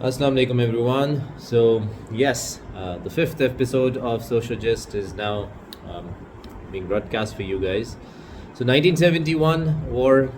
Assalamu alaikum everyone. So yes, the fifth episode of Social Gist is now being broadcast for you guys. So 1971 war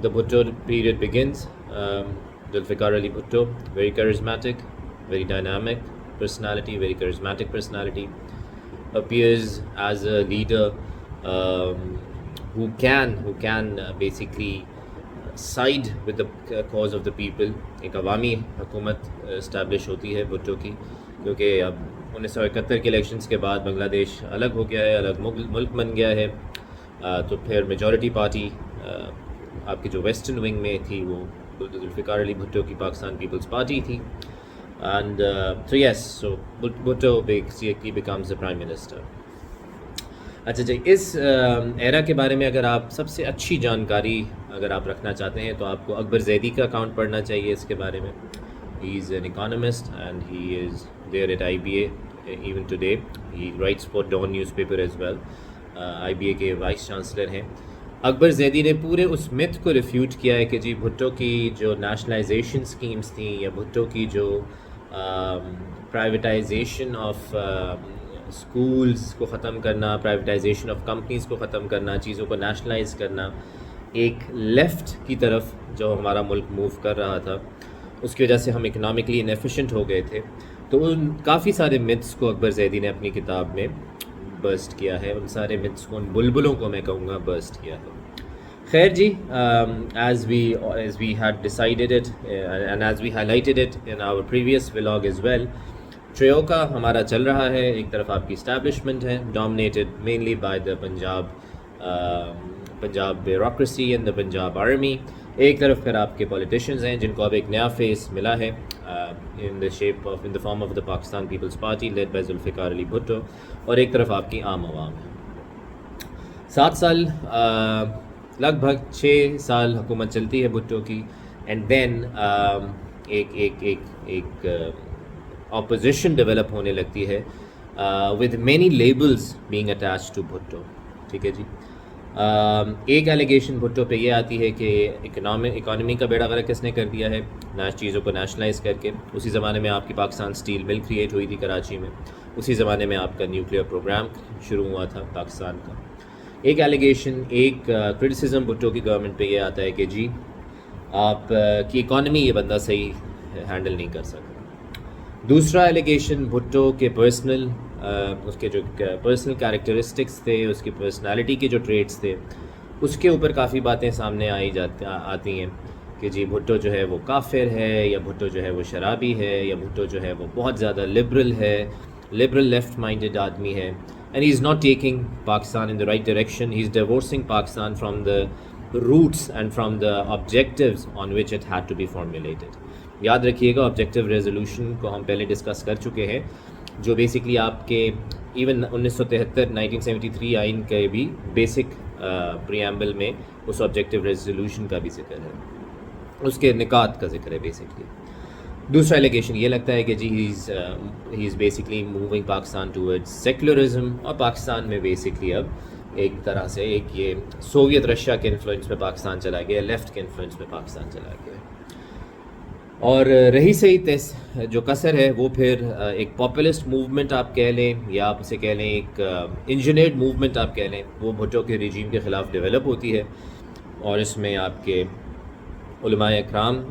the Bhutto period begins. Zulfikar Ali Bhutto, very charismatic, very dynamic personality, very charismatic personality, appears as a leader who can basically side with the cause of the people. ایک عوامی حکومت establish ہوتی ہے بھٹو کی، کیونکہ اب 1971 کے elections کے بعد بنگلہ دیش الگ ہو گیا ہے، الگ ملک بن گیا ہے. تو پھر میجورٹی پارٹی آپ کی جو ویسٹرن ونگ میں تھی وہ ذوالفقار علی بھٹو کی پاکستان پیپلز پارٹی تھی. And so yes, so Bhutto basically becomes the prime minister. اچھا جی، اس ایرا کے بارے میں اگر آپ سب سے اچھی جانکاری اگر آپ رکھنا چاہتے ہیں تو آپ کو اکبر زیدی کا اکاؤنٹ پڑھنا چاہیے اس کے بارے میں. He is an economist and he is there at IBA even today. He writes for Dawn news paper as well. IBA کے وائس چانسلر ہیں. اکبر زیدی نے پورے اس متھ کو ریفیوٹ کیا ہے کہ جی بھٹو کی جو نیشنلائزیشن اسکیمز تھیں یا بھٹو کی جو پرائیویٹائزیشن آف اسکولز کو ختم کرنا، پرائیویٹائزیشن آف کمپنیز کو ختم کرنا، چیزوں کو نیشنلائز کرنا، ایک لیفٹ کی طرف جو ہمارا ملک موو کر رہا تھا، اس کی وجہ سے ہم اکنامکلی انیفیشینٹ ہو گئے تھے. تو ان کافی سارے متس کو اکبر زیدی نے اپنی کتاب میں برسٹ کیا ہے. ان سارے متس کو، ان بلبلوں کو میں کہوں گا برسٹ کیا ہے. خیر جی، as we had decided it and as we highlighted it in our previous vlog as well, ٹریوکا ہمارا چل رہا ہے. ایک طرف آپ کی اسٹیبلشمنٹ ہے dominated mainly by the Punjab bureaucracy and the Punjab army. ایک طرف پھر آپ کے پولیٹیشینز ہیں جن کو اب ایک نیا فیس ملا ہے in the form of the Pakistan Peoples Party led by Zulfiqar Ali Bhutto. اور ایک طرف آپ کی عام عوام ہے. 7 سال لگ بھگ 6 سال حکومت چلتی ہے بھٹو کی. اینڈ دین ایک اپوزیشن ڈیولپ ہونے لگتی ہے with many labels being attach to Bhutto. ٹھیک ہے جی. ایک ایلیگیشن بھٹو پہ یہ آتی ہے کہ اکانومی کا بیڑا غرق کس نے کر دیا ہے چیزوں کو نیشنلائز کر کے. اسی زمانے میں آپ کی پاکستان اسٹیل مل کریٹ ہوئی تھی کراچی میں. اسی زمانے میں آپ کا نیوکلیئر پروگرام شروع ہوا تھا پاکستان کا. ایک ایلیگیشن، ایک کرٹیسزم بھٹو کی گورنمنٹ پہ یہ آتا ہے کہ جی آپ کی اکانومی یہ بندہ صحیح ہینڈل نہیں کر سکتا. دوسرا ایلیگیشن بھٹو کے اس کے جو پرسنل کیریکٹرسٹکس تھے، اس کی پرسنالٹی کے جو ٹریٹس تھے، اس کے اوپر کافی باتیں سامنے آتی ہیں کہ جی بھٹو جو ہے وہ کافر ہے، یا بھٹو جو ہے وہ شرابی ہے، یا بھٹو جو ہے وہ بہت زیادہ لبرل لیفٹ مائنڈڈ آدمی ہے. And he is not taking Pakistan in the right direction. He is divorcing Pakistan from the roots and from the objectives on which it had to be formulated. یاد رکھیے گا آبجیکٹیو ریزولوشن کو ہم پہلے discuss کر چکے ہیں، جو بیسکلی آپ کے ایون 1973 آئین کے بھی بیسک پریامبل میں اس آبجیکٹیو ریزولوشن کا بھی ذکر ہے، اس کے نکات کا ذکر ہے بیسکلی. دوسرا ایلیگیشن یہ لگتا ہے کہ جی he is basically moving Pakistan towards secularism, اور پاکستان میں بیسکلی اب ایک طرح سے ایک یہ سوویت رشیا کے انفلوئنس میں پاکستان چلا گیا، لیفٹ کے انفلوئنس میں پاکستان چلا گیا. اور رہی صحیح جو کثر ہے وہ پھر ایک پاپولسٹ موومنٹ آپ کہہ لیں، یا آپ اسے کہہ لیں ایک انجینئرڈ موومنٹ آپ کہہ لیں، وہ بھٹو کے رجیم کے خلاف ڈیولپ ہوتی ہے. اور اس میں آپ کے علماء اکرام،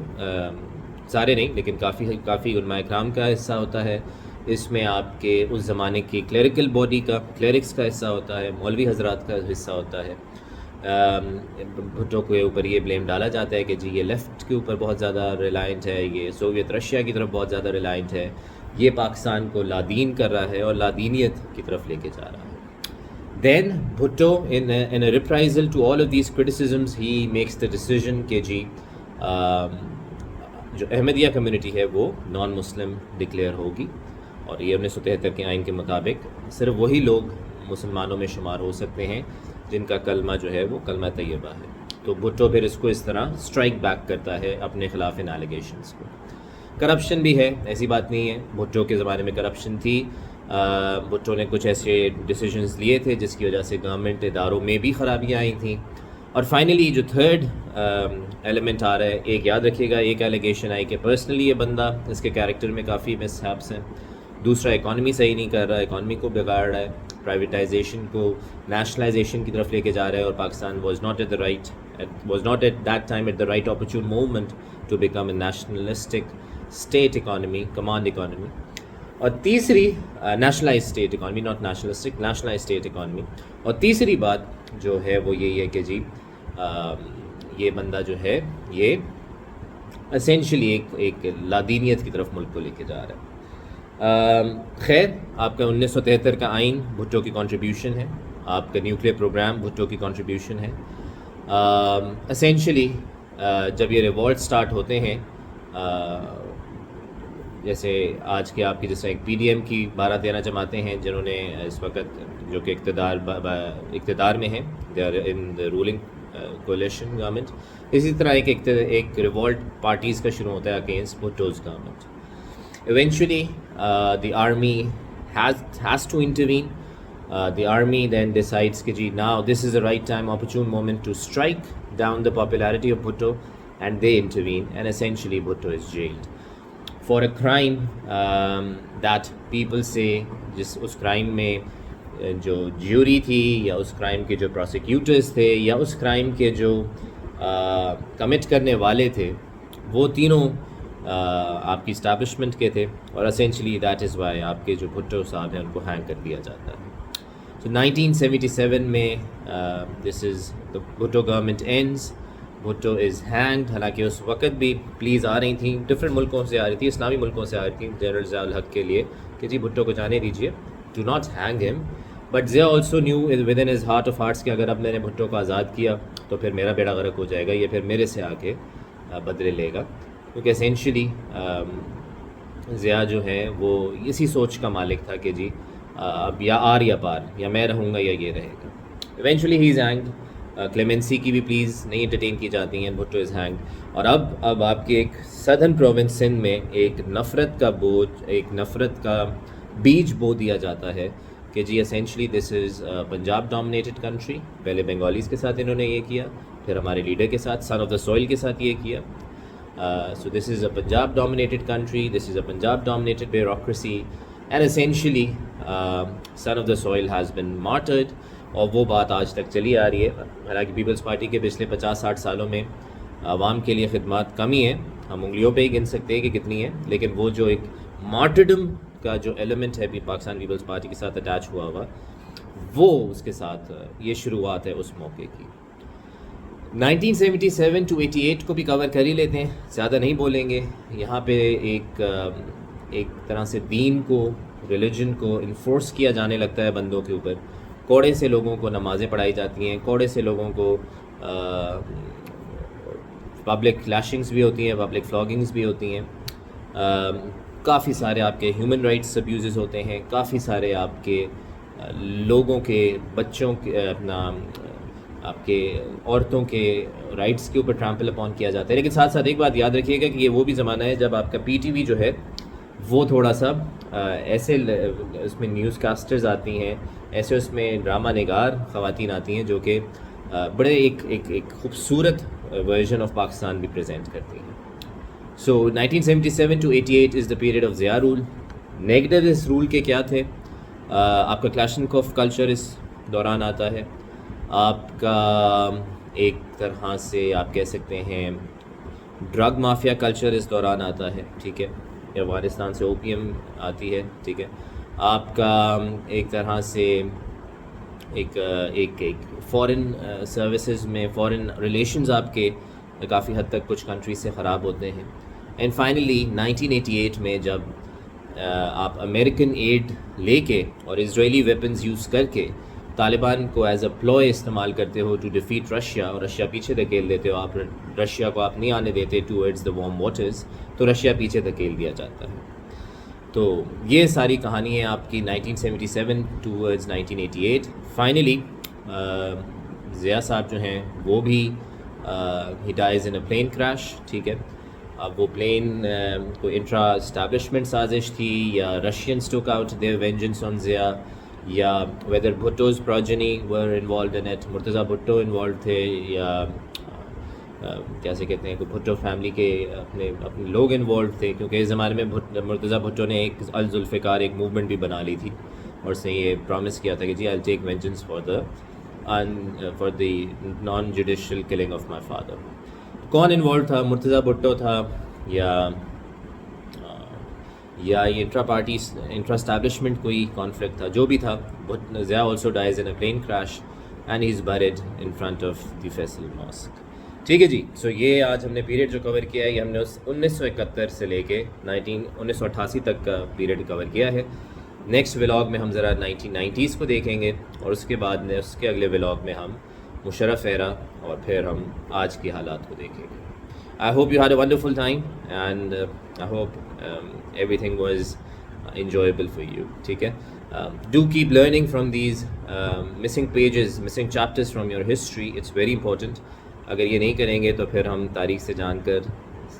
سارے نہیں لیکن کافی علماء اکرام کا حصہ ہوتا ہے. اس میں آپ کے اس زمانے کی کلیریکل باڈی کا، کلیرکس کا حصہ ہوتا ہے، مولوی حضرات کا حصہ ہوتا ہے. بھٹو کے اوپر یہ بلیم ڈالا جاتا ہے کہ جی یہ لیفٹ کے اوپر بہت زیادہ ریلائنٹ ہے، یہ سوویت رشیا کی طرف بہت زیادہ ریلائنٹ ہے، یہ پاکستان کو لادین کر رہا ہے اور لادینیت کی طرف لے کے جا رہا ہے. دین Bhutto in a reprisal to all of these criticisms he makes the decision کہ جی جو احمدیہ کمیونٹی ہے وہ نان مسلم ڈکلیئر ہوگی، اور یہ 1973 کے آئین کے مطابق صرف وہی لوگ مسلمانوں میں شمار ہو سکتے ہیں جن کا کلمہ جو ہے وہ کلمہ طیبہ ہے. تو بھٹو پھر اس کو اس طرح اسٹرائک بیک کرتا ہے اپنے خلاف ان ایلیگیشنس کو. کرپشن بھی ہے، ایسی بات نہیں ہے، بھٹو کے زمانے میں کرپشن تھی. بھٹو نے کچھ ایسے ڈیسیجنز لیے تھے جس کی وجہ سے گورنمنٹ اداروں میں بھی خرابیاں آئی تھیں. اور فائنلی جو تھرڈ ایلیمنٹ آ رہا ہے، ایک یاد رکھیے گا، ایک ایلیگیشن آئی کہ پرسنلی یہ بندہ، اس کے کیریکٹر میں کافی مس ہیپس ہیں. دوسرا، اکانومی صحیح نہیں کر رہا، اکانومی کو بگاڑ رہا ہے، پرائیویٹائزیشن کو نیشنلائزیشن کی طرف لے کے جا رہا ہے، اور Pakistan was not at that time at the right opportune moment to become a nationalistic state economy, command economy. اور تیسری، nationalize state economy, not nationalistic, nationalize state economy. اور تیسری بات جو ہے وہ یہی ہے کہ جی یہ بندہ جو ہے یہ اسینشلی ایک لادینیت کی طرف ملک کو لے کے جا رہا ہے. خیر، آپ کا 1973 کا آئین بھٹو کی کنٹریبیوشن ہے، آپ کا نیوکلیئر پروگرام بھٹو کی کنٹریبیوشن ہے. اسینشلی جب یہ ریوولٹ سٹارٹ ہوتے ہیں، جیسے آج کے آپ کی جیسے ایک پی ڈی ایم کی 12-13 جماعتیں ہیں جنہوں نے اس وقت جو کہ اقتدار میں ہیں، they are in the ruling coalition government. اسی طرح ایک ریوولٹ پارٹیز کا شروع ہوتا ہے against Bhutto's government. Eventually the army has to intervene. The army then decides کہ جی now this is the right time, opportune moment to strike down the popularity of Bhutto, and they intervene, and essentially Bhutto is jailed for a crime that people say جس اس crime میں جو jury تھی، یا اس crime کے جو پروسیکیوٹرز تھے، یا اس crime کے جو کمٹ کرنے والے تھے، وہ تینوں آپ کی اسٹیبلشمنٹ کے تھے. اور اسینشلی دیٹ از وائی آپ کے جو بھٹو صاحب ہیں ان کو ہینگ کر دیا جاتا ہے. So 1977 میں دس از دا بھٹو گورنمنٹ اینڈز، بھٹو از ہینگڈ. حالانکہ اس وقت بھی پلیز آ رہی تھیں، ڈفرینٹ ملکوں سے آ رہی تھی، اسلامی ملکوں سے آ رہی تھیں جنرل ضیاء الحق کے لیے کہ جی بھٹو کو جانے دیجیے، ڈو ناٹ ہینگ ہم. But Zia also new with in his heart of hearts کہ اگر اب میں نے بھٹو کو آزاد کیا تو پھر میرا بیڑا غرق ہو جائے گا، یہ پھر میرے سے آ کے بدلے لے گا. کیونکہ اسینشلی ضیاء جو ہے وہ اسی سوچ کا مالک تھا کہ جی اب یا آر یا پار، یا میں رہوں گا یا یہ رہے گا. ایونچولی ہی از ہینگڈ. کلیمنسی کی بھی پلیز نہیں انٹرٹین کی جاتی ہیں، بھٹو از ہینگڈ. اور اب آپ کے ایک سدرن پروونس سندھ میں ایک نفرت کا بوجھ، ایک نفرت کا بیج بو دیا جاتا ہے کہ جی essentially this is Punjab dominated country. پہلے بنگالیز کے ساتھ انہوں نے یہ کیا، پھر ہمارے لیڈر کے ساتھ، سن آف دا سوئل کے ساتھ یہ کیا. So this is a Punjab dominated country, this is a Punjab dominated bureaucracy, and essentially son of the soil has been martyred. اور وہ بات آج تک چلی آ رہی ہے. حالانکہ پیپلز پارٹی کے پچھلے 50-60 سالوں میں عوام کے لیے خدمات کم ہی ہیں، ہم انگلیوں پہ ہی گن سکتے ہیں کہ کتنی ہیں، لیکن وہ جو ایک مارٹرڈم کا جو ایلیمنٹ ہے پاکستان پیپلز پارٹی کے ساتھ اٹیچ ہوا ہوا، وہ اس کے ساتھ یہ شروعات ہے اس موقع کی. 1977 to 88 کو بھی کور کر ہی لیتے ہیں، زیادہ نہیں بولیں گے. یہاں پہ ایک طرح سے دین کو، ریلیجن کو انفورس کیا جانے لگتا ہے بندوں کے اوپر. کوڑے سے لوگوں کو نمازیں پڑھائی جاتی ہیں، کوڑے سے لوگوں کو پبلک کلیشنگز بھی ہوتی ہیں، پبلک فلاگنگز بھی ہوتی ہیں. کافی سارے آپ کے ہیومن رائٹس ابیوزز ہوتے ہیں، کافی سارے آپ کے لوگوں کے، بچوں کے، آپ کے عورتوں کے رائٹس کے اوپر ٹرامپل اپون کیا جاتا ہے. لیکن ساتھ ساتھ ایک بات یاد رکھیے گا کہ یہ وہ بھی زمانہ ہے جب آپ کا پی ٹی وی جو ہے وہ تھوڑا سا ایسے اس میں نیوز کاسٹرز آتی ہیں، ایسے اس میں ڈرامہ نگار خواتین آتی ہیں جو کہ بڑے ایک خوبصورت ورژن آف پاکستان بھی پریزنٹ کرتی ہیں. So 1977 to 88 is the period of Zia rule. Negative اس رول کے کیا تھے؟ آپ کا کلاشنکوف کلچر اس دوران آتا ہے. آپ کا ایک طرح سے آپ کہہ سکتے ہیں ڈرگ مافیا کلچر اس دوران آتا ہے، ٹھیک ہے. افغانستان سے اوپیم آتی ہے، ٹھیک ہے. آپ کا ایک طرح سے ایک فورن سروسز میں فورن ریلیشنز آپ کے کافی حد تک کچھ کنٹریز سے خراب ہوتے ہیں. اینڈ فائنلی 1988 میں جب آپ امریکن ایڈ لے کے اور اسرائیلی ویپنز یوز کر کے طالبان کو ایز اے پلوئے استعمال کرتے ہو ٹو ڈیفیٹ رشیا، اور رشیا پیچھے دھکیل دیتے ہو، آپ رشیا کو آپ نہیں آنے دیتے ٹوورڈز دا وارم واٹرز، تو رشیا پیچھے دھکیل دیا جاتا ہے. تو یہ ساری کہانی ہے آپ کی 1977 ٹوورڈز 1988. فائنلی ضیاء صاحب جو ہیں وہ بھی he dies in a plane crash, ٹھیک ہے. اب وہ پلین کو انٹرا اسٹیبلشمنٹ سازش تھی، یا Russians took out their vengeance on Zia, یا whether Bhutto's progeny were involved in it, Murtaza Bhutto involved تھے یا کیسے کہتے ہیں کہ بھٹو فیملی کے اپنے لوگ انوالوڈ تھے, کیونکہ اس زمانے میں مرتضیٰ بھٹو نے ایک الذوالفقار ایک موومنٹ بھی بنا لی تھی اور اس نے یہ پرومس کیا تھا کہ جی I take vengeance for the non judicial killing of my father. کون انوالوڈ تھا؟ مرتضیٰ بھٹو تھا یا انٹرا پارٹی انٹرا اسٹیبلشمنٹ کوئی کانفلکٹ تھا, جو بھی تھا. Zia also dies in a plane crash and he is buried in front of the Faisal mosque. ٹھیک ہے جی. سو یہ آج ہم نے پیریڈ جو کور کیا ہے یہ ہم نے 1971 سے لے کے 1988 تک کا پیریڈ کور کیا ہے. نیکسٹ ولاگ میں ہم ذرا 1990s کو دیکھیں گے اور اس کے بعد میں اس کے اگلے ولاگ میں ہم مشرف ایرا اور پھر ہم آج کی حالات کو دیکھیں گے. I hope you had a wonderful time and I hope everything was enjoyable for you. ٹھیک ہے. Do keep learning from these missing pages, missing chapters from your history. It's very important. اگر یہ نہیں کریں گے تو پھر ہم تاریخ سے جان کر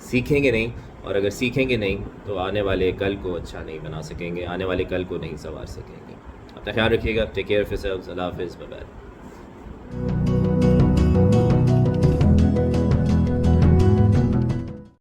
سیکھیں گے نہیں, اور اگر سیکھیں گے نہیں تو آنے والے کل کو اچھا نہیں بنا سکیں گے, آنے والے کل کو نہیں سنوار سکیں گے. اپنا خیال رکھیے گا. ٹیک کیئر آف یور سیلفز. اللہ حافظ. Bye bye.